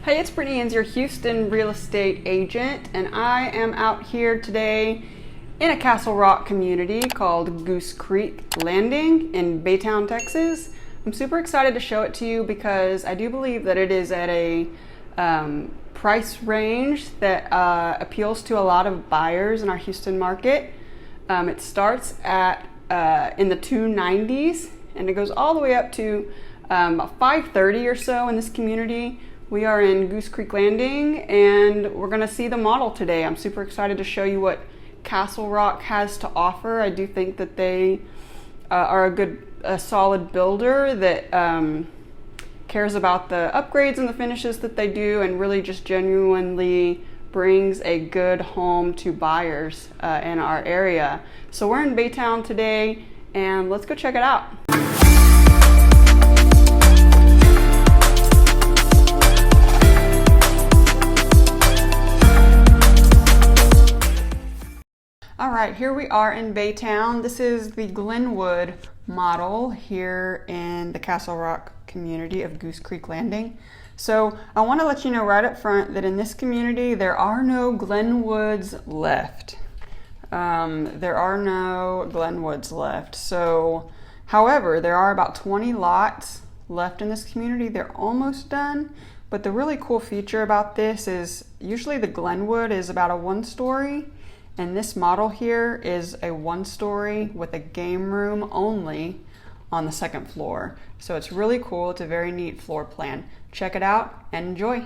Hey, it's Brittany Inns, your Houston real estate agent, and I am out here today in a Castlerock community called Goose Creek Landing in Baytown, Texas. I'm super excited to show it to you because I do believe that it is at a price range that appeals to a lot of buyers in our Houston market. It starts at in the 290s and it goes all the way up to about 530 or so in this community. We are in Goose Creek Landing and we're going to see the model today. I'm super excited to show you what Castlerock has to offer. I do think that they are a solid builder that cares about the upgrades and the finishes that they do and really just genuinely brings a good home to buyers in our area. So we're in Baytown today and let's go check it out. All right, here we are in Baytown. This is the Glenwood model here in the Castlerock community of Goose Creek Landing. So I want to let you know right up front that in this community there are no Glenwoods left. There are no Glenwoods left. So, however, there are about 20 lots left in this community. They're almost done. But the really cool feature about this is usually the Glenwood is about a 1-story. And this model here is a 1-story with a game room only on the 2nd floor. So it's really cool. It's a very neat floor plan. Check it out and enjoy.